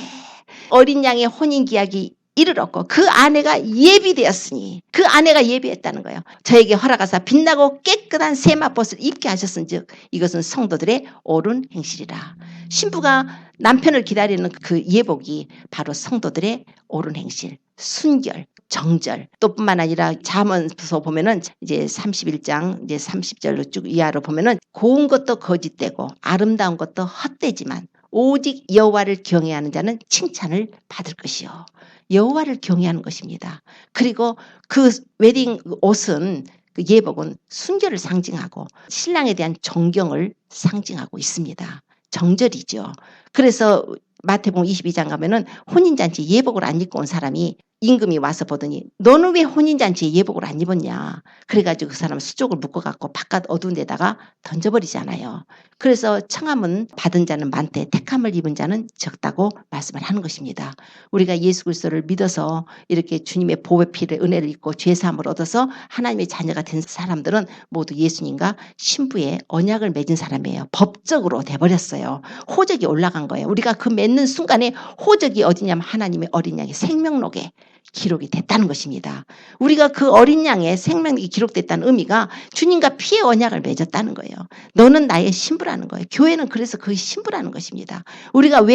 어린 양의 혼인기약이 이르렀고 그 아내가 예비되었으니 그 아내가 예비했다는 거예요. 저에게 허락하사 빛나고 깨끗한 세마포를 입게 하셨은즉 이것은 성도들의 옳은 행실이라. 신부가 남편을 기다리는 그 예복이 바로 성도들의 옳은 행실, 순결, 정절, 또 뿐만 아니라 잠언서 보면은 이제 31장 이제 30절로 쭉 이하로 보면은 고운 것도 거짓되고 아름다운 것도 헛되지만 오직 여호와를 경외하는 자는 칭찬을 받을 것이요. 여호와를 경외하는 것입니다. 그리고 그 웨딩 옷은 그 예복은 순결을 상징하고 신랑에 대한 존경을 상징하고 있습니다. 정절이죠. 그래서 마태복음 22장 가면은 혼인잔치 예복을 안 입고 온 사람이 임금이 와서 보더니 너는 왜 혼인잔치에 예복을 안 입었냐. 그래가지고 그 사람 수족을 묶어갖고 바깥 어두운 데다가 던져버리잖아요. 그래서 청함은 받은 자는 많되 택함을 입은 자는 적다고 말씀을 하는 것입니다. 우리가 예수 그리스도를 믿어서 이렇게 주님의 보배 피를 은혜를 입고 죄사함을 얻어서 하나님의 자녀가 된 사람들은 모두 예수님과 신부의 언약을 맺은 사람이에요. 법적으로 돼버렸어요. 호적이 올라간 거예요. 우리가 그 맺는 순간에 호적이 어디냐면 하나님의 어린 양의 생명록에 기록이 됐다는 것입니다. 우리가 그 어린 양의 생명이 기록됐다는 의미가 주님과 피의 언약을 맺었다는 거예요. 너는 나의 신부라는 거예요. 교회는 그래서 그의 신부라는 것입니다. 우리가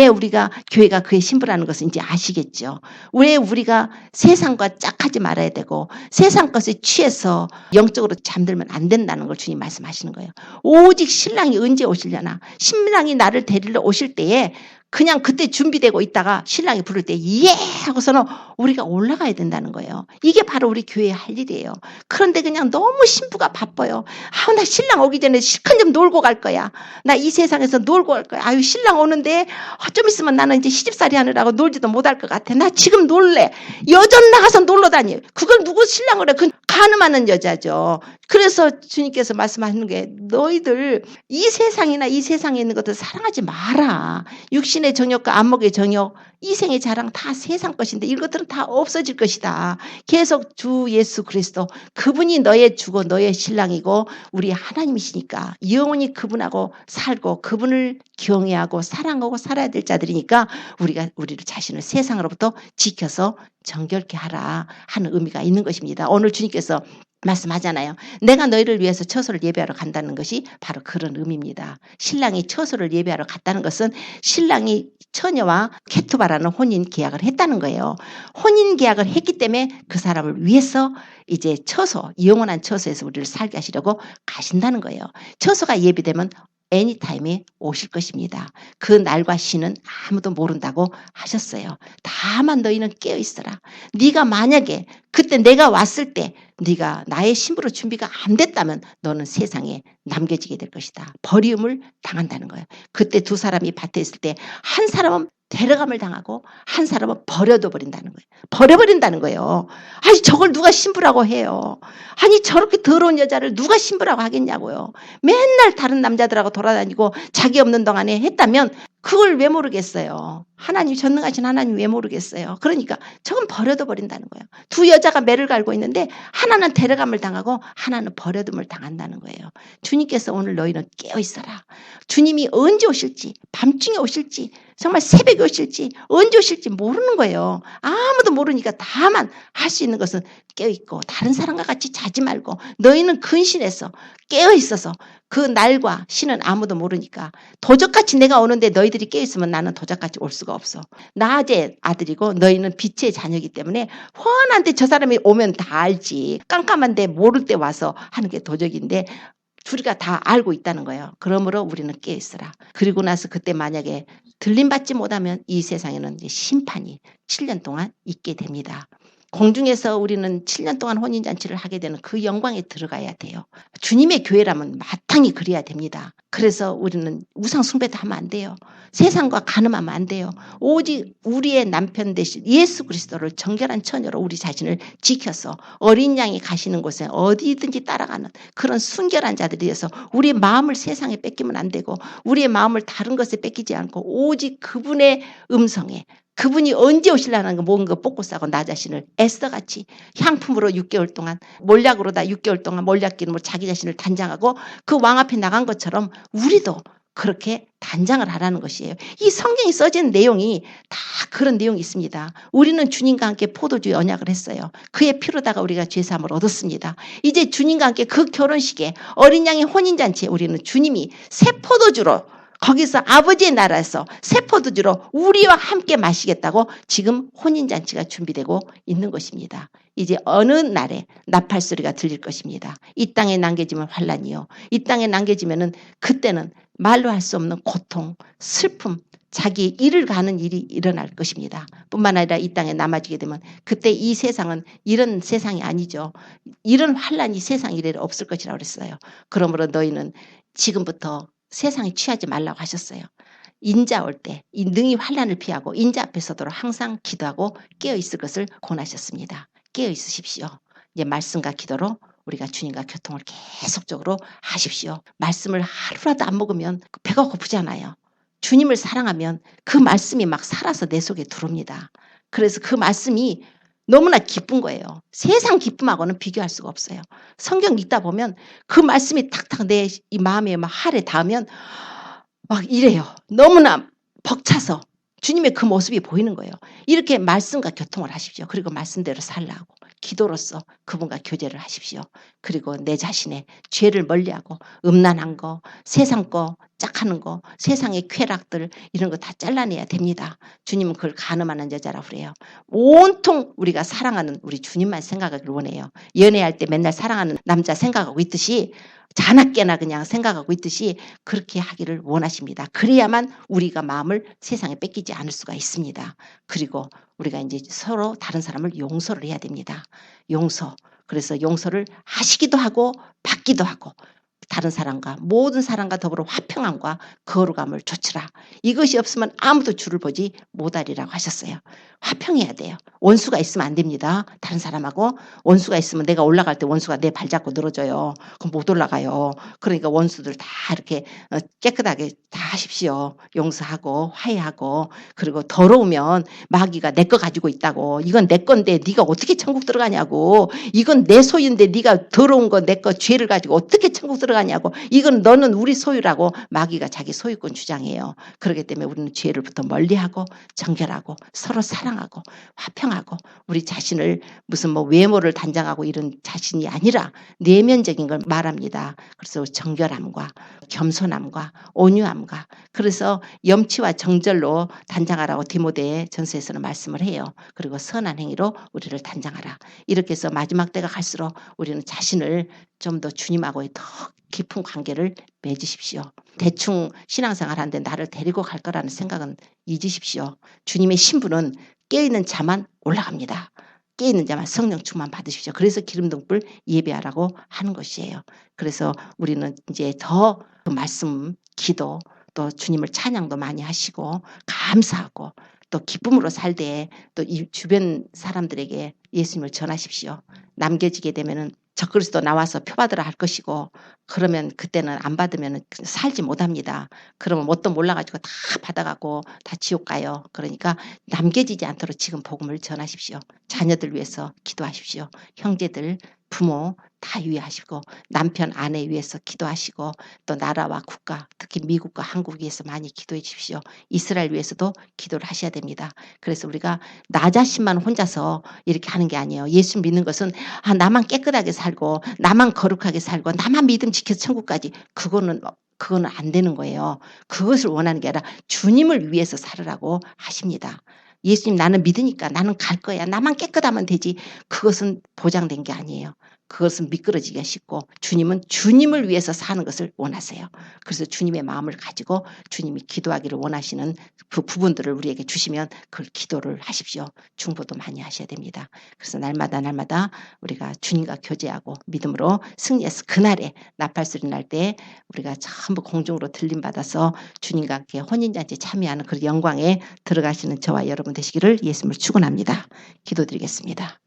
교회가 그의 신부라는 것을 이제 아시겠죠. 왜 우리가 세상과 짝하지 말아야 되고 세상 것에 취해서 영적으로 잠들면 안 된다는 걸 주님 말씀하시는 거예요. 오직 신랑이 언제 오시려나. 신랑이 나를 데리러 오실 때에 그냥 그때 준비되고 있다가 신랑이 부를 때 예 하고서는 우리가 올라가야 된다는 거예요. 이게 바로 우리 교회의 할 일이에요. 그런데 그냥 너무 신부가 바빠요. 아우 나 신랑 오기 전에 실컷 좀 놀고 갈 거야. 나 이 세상에서 놀고 갈 거야. 아유 신랑 오는데 좀 있으면 나는 이제 시집살이 하느라고 놀지도 못할 것 같아. 나 지금 놀래. 여전 나가서 놀러 다녀. 그걸 누구 신랑을 해. 그 가늠하는 여자죠. 그래서 주님께서 말씀하시는 게 너희들 이 세상이나 이 세상에 있는 것들 사랑하지 마라. 육신의 정욕과 안목의 정욕, 이생의 자랑 다 세상 것인데 이것들은 다 없어질 것이다. 계속 주 예수 그리스도 그분이 너의 주고 너의 신랑이고 우리 하나님이시니까 영원히 그분하고 살고 그분을 경외하고 사랑하고 살아야 될 자들이니까 우리가 우리를 자신을 세상으로부터 지켜서 정결케 하라 하는 의미가 있는 것입니다. 오늘 주님께서 말씀하잖아요. 내가 너희를 위해서 처소를 예배하러 간다는 것이 바로 그런 의미입니다. 신랑이 처소를 예배하러 갔다는 것은 신랑이 처녀와 케투바라는 혼인 계약을 했다는 거예요. 혼인 계약을 했기 때문에 그 사람을 위해서 이제 처소, 영원한 처소에서 우리를 살게 하시려고 가신다는 거예요. 처소가 예비되면 애니타임에 오실 것입니다. 그 날과 시는 아무도 모른다고 하셨어요. 다만 너희는 깨어있어라. 네가 만약에 그때 내가 왔을 때 네가 나의 신부로 준비가 안 됐다면 너는 세상에 남겨지게 될 것이다. 버림을 당한다는 거예요. 그때 두 사람이 밭에 있을 때 한 사람은 데려감을 당하고 한 사람은 버려둬 버린다는 거예요. 버려버린다는 거예요. 아니 저걸 누가 신부라고 해요. 아니 저렇게 더러운 여자를 누가 신부라고 하겠냐고요. 맨날 다른 남자들하고 돌아다니고 자기 없는 동안에 했다면 그걸 왜 모르겠어요. 하나님 전능하신 하나님 왜 모르겠어요. 그러니까 저건 버려둬 버린다는 거예요. 두 여자가 매를 갈고 있는데 하나는 데려감을 당하고 하나는 버려둠을 당한다는 거예요. 주님께서 오늘 너희는 깨어있어라. 주님이 언제 오실지 밤중에 오실지 정말 새벽에 오실지 언제 오실지 모르는 거예요. 아무도 모르니까 다만 할 수 있는 것은 깨어있고 다른 사람과 같이 자지 말고 너희는 근신해서 깨어있어서 그 날과 시는 아무도 모르니까 도적같이 내가 오는데 너희들이 깨어있으면 나는 도적같이 올 수가 없어. 낮의 아들이고 너희는 빛의 자녀이기 때문에 훤한데 저 사람이 오면 다 알지. 깜깜한데 모를 때 와서 하는 게 도적인데 우리가 다 알고 있다는 거예요. 그러므로 우리는 깨어있어라. 그리고 나서 그때 만약에 들림받지 못하면 이 세상에는 심판이 7년 동안 있게 됩니다. 공중에서 우리는 7년 동안 혼인잔치를 하게 되는 그 영광에 들어가야 돼요. 주님의 교회라면 마땅히 그래야 됩니다. 그래서 우리는 우상 숭배도 하면 안 돼요. 세상과 간음하면 안 돼요. 오직 우리의 남편 대신 예수 그리스도를 정결한 처녀로 우리 자신을 지켜서 어린 양이 가시는 곳에 어디든지 따라가는 그런 순결한 자들이 되어서 우리의 마음을 세상에 뺏기면 안 되고 우리의 마음을 다른 것에 뺏기지 않고 오직 그분의 음성에 그분이 언제 오시려는 거 뭔가 뽑고 싸고 나 자신을 애써같이 향품으로 6개월 동안 몰약으로 다 6개월 동안 몰약기름으로 자기 자신을 단장하고 그 왕 앞에 나간 것처럼 우리도 그렇게 단장을 하라는 것이에요. 이 성경이 써진 내용이 다 그런 내용이 있습니다. 우리는 주님과 함께 포도주의 언약을 했어요. 그의 피로다가 우리가 죄사함을 얻었습니다. 이제 주님과 함께 그 결혼식에 어린 양의 혼인잔치에 우리는 주님이 새 포도주로 거기서 아버지의 나라에서 새 포도주로 우리와 함께 마시겠다고 지금 혼인잔치가 준비되고 있는 것입니다. 이제 어느 날에 나팔소리가 들릴 것입니다. 이 땅에 남겨지면 환란이요. 이 땅에 남겨지면은 그때는 말로 할 수 없는 고통, 슬픔, 자기 일을 가는 일이 일어날 것입니다. 뿐만 아니라 이 땅에 남아지게 되면 그때 이 세상은 이런 세상이 아니죠. 이런 환란이 세상 이래 없을 것이라고 그랬어요. 그러므로 너희는 지금부터 세상에 취하지 말라고 하셨어요. 인자 올 때 이 능히 환란을 피하고 인자 앞에 서도록 항상 기도하고 깨어있을 것을 권하셨습니다. 깨어있으십시오. 이제 말씀과 기도로 우리가 주님과 교통을 계속적으로 하십시오. 말씀을 하루라도 안 먹으면 배가 고프잖아요. 주님을 사랑하면 그 말씀이 막 살아서 내 속에 들어옵니다. 그래서 그 말씀이 너무나 기쁜 거예요. 세상 기쁨하고는 비교할 수가 없어요. 성경 읽다 보면 그 말씀이 탁탁 내 이 마음에 막 할에 닿으면 막 이래요. 너무나 벅차서 주님의 그 모습이 보이는 거예요. 이렇게 말씀과 교통을 하십시오. 그리고 말씀대로 살라고 기도로서 그분과 교제를 하십시오. 그리고 내 자신의 죄를 멀리하고 음란한 거, 세상 거, 짝하는 거, 세상의 쾌락들 이런 거 다 잘라내야 됩니다. 주님은 그걸 간음하는 여자라고 그래요. 온통 우리가 사랑하는 우리 주님만 생각하기를 원해요. 연애할 때 맨날 사랑하는 남자 생각하고 있듯이 자나깨나 그냥 생각하고 있듯이 그렇게 하기를 원하십니다. 그래야만 우리가 마음을 세상에 뺏기지 않을 수가 있습니다. 그리고 우리가 이제 서로 다른 사람을 용서를 해야 됩니다. 용서. 그래서 용서를 하시기도 하고 받기도 하고 다른 사람과 모든 사람과 더불어 화평함과 거룩함을 조치라. 이것이 없으면 아무도 주를 보지 못하리라고 하셨어요. 화평해야 돼요. 원수가 있으면 안 됩니다. 다른 사람하고 원수가 있으면 내가 올라갈 때 원수가 내 발 잡고 늘어져요. 그럼 못 올라가요. 그러니까 원수들 다 이렇게 깨끗하게 다 하십시오. 용서하고 화해하고 그리고 더러우면 마귀가 내 거 가지고 있다고 이건 내 건데 네가 어떻게 천국 들어가냐고 이건 내 소유인데 네가 더러운 거 내 거 죄를 가지고 어떻게 천국 들어가냐고 이건 너는 우리 소유라고 마귀가 자기 소유권 주장해요. 그렇기 때문에 우리는 죄를부터 멀리하고 정결하고 서로 사랑하고 화평하고 우리 자신을 무슨 뭐 외모를 단장하고 이런 자신이 아니라 내면적인 걸 말합니다. 그래서 정결함과 겸손함과 온유함과 그래서 염치와 정절로 단장하라고 디모데 전서에서는 말씀을 해요. 그리고 선한 행위로 우리를 단장하라. 이렇게 해서 마지막 때가 갈수록 우리는 자신을 좀 더 주님하고의 더 깊은 관계를 맺으십시오. 대충 신앙생활 하는데 나를 데리고 갈 거라는 생각은 잊으십시오. 주님의 신부는 깨어있는 자만 올라갑니다. 깨어있는 자만 성령 충만 받으십시오. 그래서 기름등불 예배하라고 하는 것이에요. 그래서 우리는 이제 더 그 말씀, 기도, 또 주님을 찬양도 많이 하시고 감사하고 또 기쁨으로 살되 또 이 주변 사람들에게 예수님을 전하십시오. 남겨지게 되면은 적그리스도 나와서 표받으라 할 것이고 그러면 그때는 안 받으면 살지 못합니다. 그러면 뭣도 몰라가지고 다 받아가고 다 지옥 가요. 그러니까 남겨지지 않도록 지금 복음을 전하십시오. 자녀들 위해서 기도하십시오. 형제들, 부모 다 위하시고 남편, 아내 위해서 기도하시고 또 나라와 국가 특히 미국과 한국 위해서 많이 기도해 주십시오. 이스라엘 위해서도 기도를 하셔야 됩니다. 그래서 우리가 나 자신만 혼자서 이렇게 하는 게 아니에요. 예수 믿는 것은 나만 깨끗하게 살고 나만 거룩하게 살고 나만 믿음 지켜서 천국까지 그거는 안 되는 거예요. 그것을 원하는 게 아니라 주님을 위해서 살으라고 하십니다. 예수님 나는 믿으니까 나는 갈 거야. 나만 깨끗하면 되지. 그것은 보장된 게 아니에요. 그것은 미끄러지기가 쉽고 주님은 주님을 위해서 사는 것을 원하세요. 그래서 주님의 마음을 가지고 주님이 기도하기를 원하시는 그 부분들을 우리에게 주시면 그걸 기도를 하십시오. 중보도 많이 하셔야 됩니다. 그래서 날마다 우리가 주님과 교제하고 믿음으로 승리해서 그날에 나팔소리 날 때 우리가 전부 공중으로 들림받아서 주님과 함께 혼인잔치에 참여하는 그 영광에 들어가시는 저와 여러분 되시기를 예수님을 축원합니다. 기도드리겠습니다.